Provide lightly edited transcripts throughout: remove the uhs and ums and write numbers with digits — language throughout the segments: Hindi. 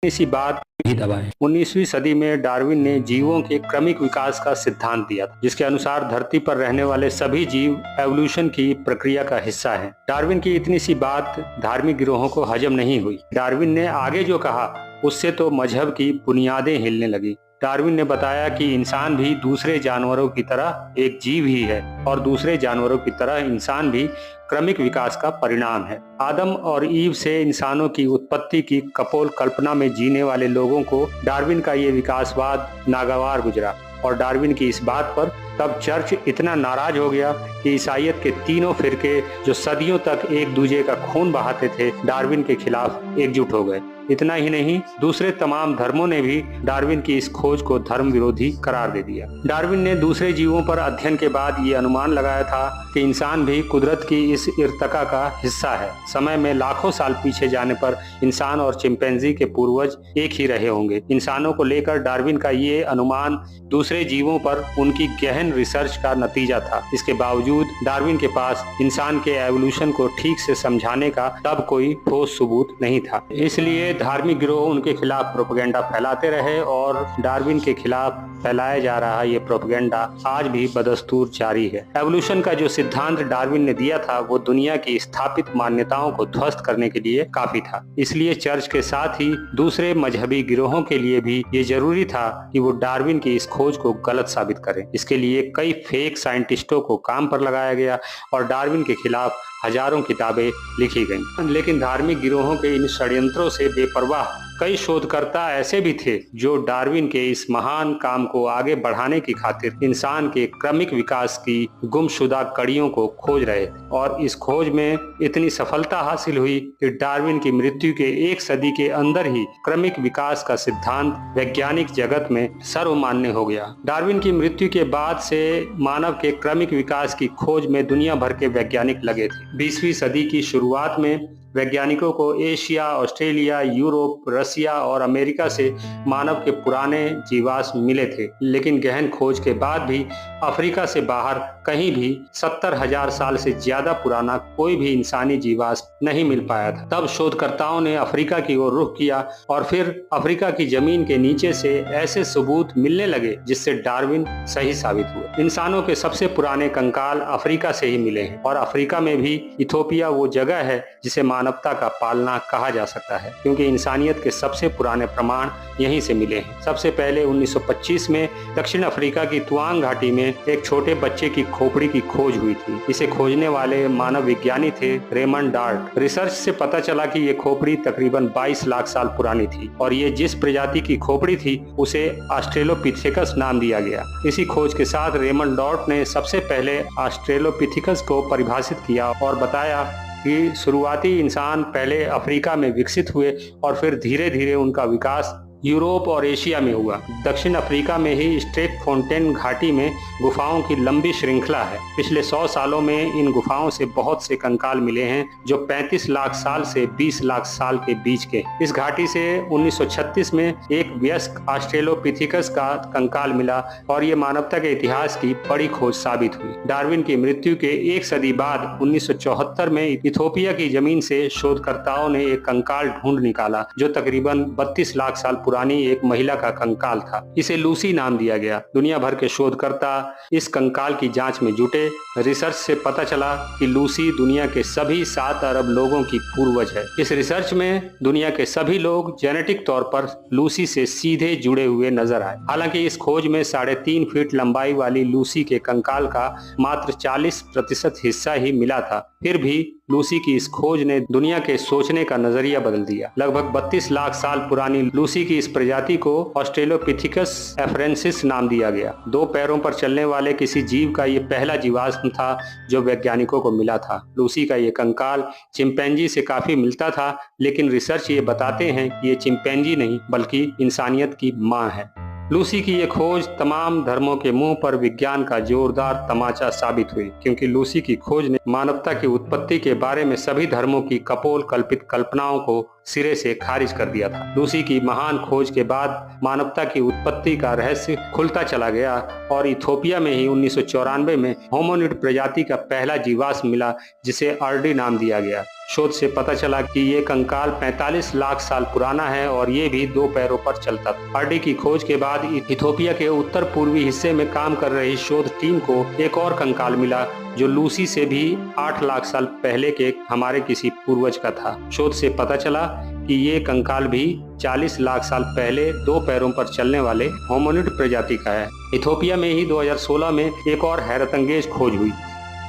इसी बात भी दबाएं। 19वीं सदी में डार्विन ने जीवों के क्रमिक विकास का सिद्धांत दिया था, जिसके अनुसार धरती पर रहने वाले सभी जीव एवोल्यूशन की प्रक्रिया का हिस्सा हैं। डार्विन की इतनी सी बात धार्मिक गिरोहों को हजम नहीं हुई। डार्विन ने आगे जो कहा उससे तो मजहब की बुनियादें हिलने लगी। डार्विन ने बताया कि इंसान भी दूसरे जानवरों की तरह एक जीव ही है और दूसरे जानवरों की तरह इंसान भी क्रमिक विकास का परिणाम है। आदम और ईव से इंसानों की उत्पत्ति की कपोल कल्पना में जीने वाले लोगों को डार्विन का ये विकासवाद नागवार गुजरा और डार्विन की इस बात पर तब चर्च इतना नाराज हो गया कि ईसाइयत के तीनों फिरके जो सदियों तक एक दूसरे का खून बहाते थे, डार्विन के खिलाफ एकजुट हो गए। इतना ही नहीं, दूसरे तमाम धर्मों ने भी डार्विन की इस खोज को धर्म विरोधी करार दे दिया। डार्विन ने दूसरे जीवों पर अध्ययन के बाद ये अनुमान लगाया था कि इंसान भी कुदरत की इस इर्तका का हिस्सा है। समय में लाखों साल पीछे जाने पर इंसान और चिंपैंजी के पूर्वज एक ही रहे होंगे। इंसानों को लेकर डार्विन का ये अनुमान दूसरे जीवों पर उनकी गहन रिसर्च का नतीजा था। इसके बावजूद डार्विन के पास इंसान के एवोल्यूशन को ठीक से समझाने का तब कोई ठोस सबूत नहीं था। इसलिए धार्मिक गिरोह उनके खिलाफ प्रोपेगेंडा फैलाते रहे और डार्विन के खिलाफ फैलाया जा रहा ये प्रोपेगेंडा आज भी बदस्तूर जारी है। एवोल्यूशन का जो सिद्धांत डार्विन ने दिया था वो दुनिया की स्थापित मान्यताओं को ध्वस्त करने के लिए काफी था। इसलिए चर्च के साथ ही दूसरे मजहबी गिरोहों के लिए भी ये जरूरी था कि वो डार्विन की इस खोज को गलत साबित करें। इसके लिए कई फेक साइंटिस्टों को काम पर लगाया गया और डार्विन के खिलाफ हजारों किताबें लिखी गईं। लेकिन धार्मिक गिरोहों के इन षड्यंत्रों से बेपरवाह कई शोधकर्ता ऐसे भी थे जो डार्विन के इस महान काम को आगे बढ़ाने की खातिर इंसान के क्रमिक विकास की गुमशुदा कड़ियों को खोज रहे थे। और इस खोज में इतनी सफलता हासिल हुई कि डार्विन की मृत्यु के एक सदी के अंदर ही क्रमिक विकास का सिद्धांत वैज्ञानिक जगत में सर्वमान्य हो गया। डार्विन की मृत्यु के बाद से मानव के क्रमिक विकास की खोज में दुनिया भर के वैज्ञानिक लगे थे। 20वीं सदी की शुरुआत में वैज्ञानिकों को एशिया, ऑस्ट्रेलिया, यूरोप, रसिया और अमेरिका से मानव के पुराने जीवाश्म मिले थे, लेकिन गहन खोज के बाद भी अफ्रीका से बाहर कहीं भी 70,000 साल से ज्यादा पुराना कोई भी इंसानी जीवाश्म नहीं मिल पाया था। तब शोधकर्ताओं ने अफ्रीका की ओर रुख किया और फिर अफ्रीका की जमीन के नीचे से ऐसे सबूत मिलने लगे जिससे डार्विन सही साबित हुए। इंसानों के सबसे पुराने कंकाल अफ्रीका से ही मिले हैं और अफ्रीका में भी इथोपिया वो जगह है जिसे मानवता का पालना कहा जा सकता है, क्योंकि इंसानियत के सबसे पुराने प्रमाण यहीं से मिले हैं। सबसे पहले 1925 में दक्षिण अफ्रीका की तुआंग घाटी में एक छोटे बच्चे की खोपड़ी की खोज हुई थी। इसे खोजने वाले मानव विज्ञानी थे रेमंड डार्ट। रिसर्च से पता चला कि ये खोपड़ी तकरीबन 22 लाख साल पुरानी थी और ये जिस प्रजाति की खोपड़ी थी उसे ऑस्ट्रेलोपिथेकस नाम दिया गया। इसी खोज के साथ रेमंड डार्ट ने सबसे पहले ऑस्ट्रेलोपिथेकस को परिभाषित किया और बताया कि शुरुआती इंसान पहले अफ्रीका में विकसित हुए और फिर धीरे धीरे उनका विकास यूरोप और एशिया में हुआ। दक्षिण अफ्रीका में ही स्ट्रेकफोंटेन घाटी में गुफाओं की लंबी श्रृंखला है। पिछले 100 सालों में इन गुफाओं से बहुत से कंकाल मिले हैं जो 35 लाख साल से 20 लाख साल के बीच के। इस घाटी से 1936 में एक वयस्क ऑस्ट्रेलोपिथेकस का कंकाल मिला और ये मानवता के इतिहास की बड़ी खोज साबित हुई। डार्विन की मृत्यु के एक सदी बाद 1974 में इथोपिया की जमीन से शोधकर्ताओं ने एक कंकाल ढूंढ निकाला जो तकरीबन 32 लाख साल पुरानी एक महिला का कंकाल था। इसे लूसी नाम दिया गया। दुनिया भर के शोधकर्ता इस कंकाल की जांच में जुटे। रिसर्च से पता चला कि लूसी दुनिया के सभी 7 अरब लोगों की पूर्वज है। इस रिसर्च में दुनिया के सभी लोग जेनेटिक तौर पर लूसी से सीधे जुड़े हुए नजर आए। हालांकि इस खोज में 3.5 फीट लंबाई वाली लूसी के कंकाल का मात्र 40% हिस्सा ही मिला था। फिर भी लूसी की इस खोज ने दुनिया के सोचने का नजरिया बदल दिया। लगभग 32 लाख साल पुरानी लूसी की इस प्रजाति को ऑस्ट्रेलोपिथेकस एफ्रेंसिस नाम दिया गया। 2 पैरों पर चलने वाले किसी जीव का ये पहला जीवाश्म था जो वैज्ञानिकों को मिला था। लूसी का ये कंकाल चिंपैंजी से काफी मिलता था, लेकिन रिसर्च ये बताते हैं कि ये चिंपैंजी नहीं बल्कि इंसानियत की मां है। लूसी की ये खोज तमाम धर्मों के मुंह पर विज्ञान का जोरदार तमाचा साबित हुई, क्योंकि लूसी की खोज ने मानवता की उत्पत्ति के बारे में सभी धर्मों की कपोल कल्पित कल्पनाओं को सिरे से खारिज कर दिया था। लूसी की महान खोज के बाद मानवता की उत्पत्ति का रहस्य खुलता चला गया और इथोपिया में ही 1994 में होमोनिड प्रजाति का पहला जीवाश्म मिला, जिसे अर्डी नाम दिया गया। शोध से पता चला कि ये कंकाल 45 लाख साल पुराना है और ये भी 2 पैरों पर चलता था। अर्डी की खोज के बाद इथोपिया के उत्तर पूर्वी हिस्से में काम कर रही शोध टीम को एक और कंकाल मिला, जो लूसी से भी 8 लाख साल पहले के हमारे किसी पूर्वज का था। शोध से पता चला कि ये कंकाल भी 40 लाख साल पहले 2 पैरों पर चलने वाले होमोनिड प्रजाति का है। इथोपिया में ही 2016 में एक और हैरतअंगेज खोज हुई।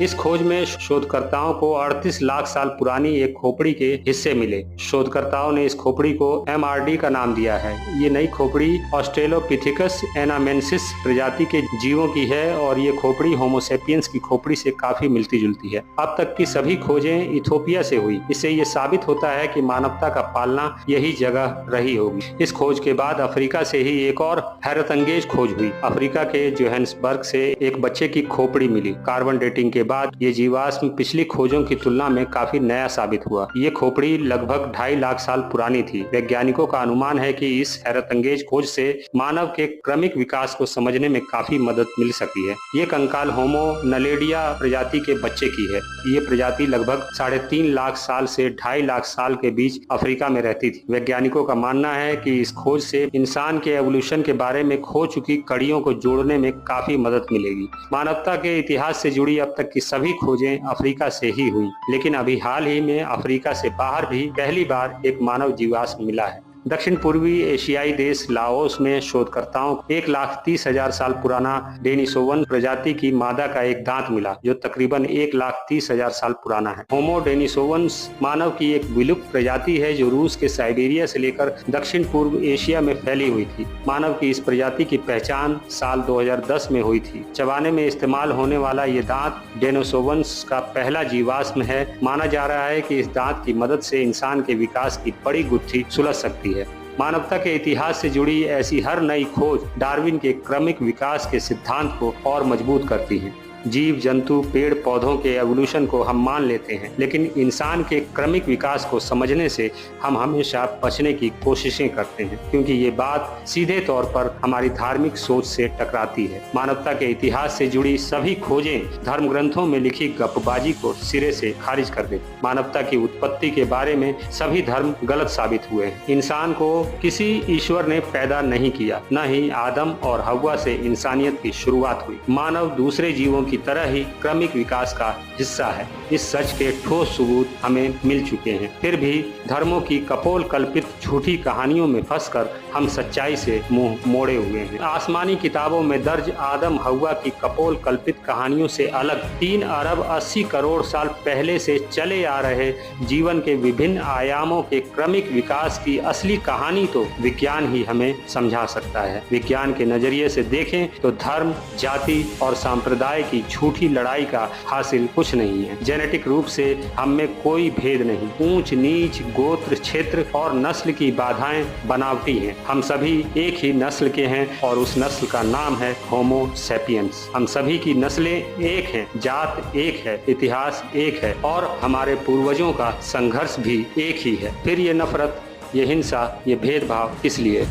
इस खोज में शोधकर्ताओं को 38 लाख साल पुरानी एक खोपड़ी के हिस्से मिले। शोधकर्ताओं ने इस खोपड़ी को MRD का नाम दिया है। ये नई खोपड़ी ऑस्ट्रेलोपिथेकस एनामेंसिस प्रजाति के जीवों की है और ये खोपड़ी होमोसेपियंस की खोपड़ी से काफी मिलती जुलती है। अब तक की सभी खोजें इथोपिया से हुई। इससे ये साबित होता है कि मानवता का पालना यही जगह रही होगी। इस खोज के बाद अफ्रीका से ही एक और हैरतअंगेज खोज हुई। अफ्रीका के जोहान्सबर्ग से एक बच्चे की खोपड़ी मिली। कार्बन डेटिंग के बाद ये जीवाश्म पिछली खोजों की तुलना में काफी नया साबित हुआ। ये खोपड़ी लगभग 2.5 लाख साल पुरानी थी। वैज्ञानिकों का अनुमान है कि इस हैरतअंगेज खोज से मानव के क्रमिक विकास को समझने में काफी मदद मिल सकी है। ये कंकाल होमो नलेडिया प्रजाति के बच्चे की है। ये प्रजाति लगभग 3.5 लाख साल से 2.5 लाख साल के बीच अफ्रीका में रहती थी। वैज्ञानिकों का मानना है कि इस खोज से इंसान के एवोल्यूशन के बारे में खो चुकी कड़ियों को जोड़ने में काफी मदद मिलेगी। मानवता के इतिहास से जुड़ी अब तक की सभी खोजें अफ्रीका से ही हुई, लेकिन अभी हाल ही में अफ्रीका से बाहर भी पहली बार एक मानव जीवाश्म मिला है। दक्षिण पूर्वी एशियाई देश लाओस में शोधकर्ताओं को 1,30,000 साल पुराना डेनिसोवन प्रजाति की मादा का एक दांत मिला, जो तकरीबन 1,30,000 साल पुराना है। होमो डेनिसोवंस मानव की एक विलुप्त प्रजाति है जो रूस के साइबेरिया से लेकर दक्षिण पूर्व एशिया में फैली हुई थी। मानव की इस प्रजाति की पहचान साल 2010 में हुई थी। चबाने में इस्तेमाल होने वाला ये दांत डेनिसोवंस का पहला जीवाश्म है। माना जा रहा है कि इस दांत की मदद से इंसान के विकास की बड़ी गुत्थी सुलझ सकती है। मानवता के इतिहास से जुड़ी ऐसी हर नई खोज डार्विन के क्रमिक विकास के सिद्धांत को और मजबूत करती है। जीव जंतु पेड़ पौधों के एवोल्यूशन को हम मान लेते हैं, लेकिन इंसान के क्रमिक विकास को समझने से हम हमेशा बचने की कोशिशें करते हैं, क्योंकि ये बात सीधे तौर पर हमारी धार्मिक सोच से टकराती है। मानवता के इतिहास से जुड़ी सभी खोजें धर्म ग्रंथों में लिखी गपबाजी को सिरे से खारिज कर देती। मानवता की उत्पत्ति के बारे में सभी धर्म गलत साबित हुए हैं। इंसान को किसी ईश्वर ने पैदा नहीं किया, न ही आदम और हव्वा से इंसानियत की शुरुआत हुई। मानव दूसरे जीवों की तरह ही क्रमिक विकास का हिस्सा है। इस सच के ठोस सबूत हमें मिल चुके हैं। फिर भी धर्मों की कपोल कल्पित झूठी कहानियों में फंसकर हम सच्चाई से मुंह मोड़े हुए हैं। आसमानी किताबों में दर्ज आदम हव्वा की कपोल कल्पित कहानियों से अलग 3 अरब 80 करोड़ साल पहले से चले आ रहे जीवन के विभिन्न आयामों के क्रमिक विकास की असली कहानी तो विज्ञान ही हमें समझा सकता है। विज्ञान के नजरिए से देखें तो धर्म, जाति और सांप्रदाय की झूठी लड़ाई का हासिल कुछ नहीं है। जेनेटिक रूप से हम में कोई भेद नहीं। ऊंच नीच, गोत्र, क्षेत्र और नस्ल की बाधाएं बनावटी हैं। हम सभी एक ही नस्ल के हैं और उस नस्ल का नाम है होमो सेपियंस। हम सभी की नस्लें एक हैं, जात एक है, इतिहास एक है और हमारे पूर्वजों का संघर्ष भी एक ही है। फिर ये नफरत, ये हिंसा, ये भेदभाव किस लिए?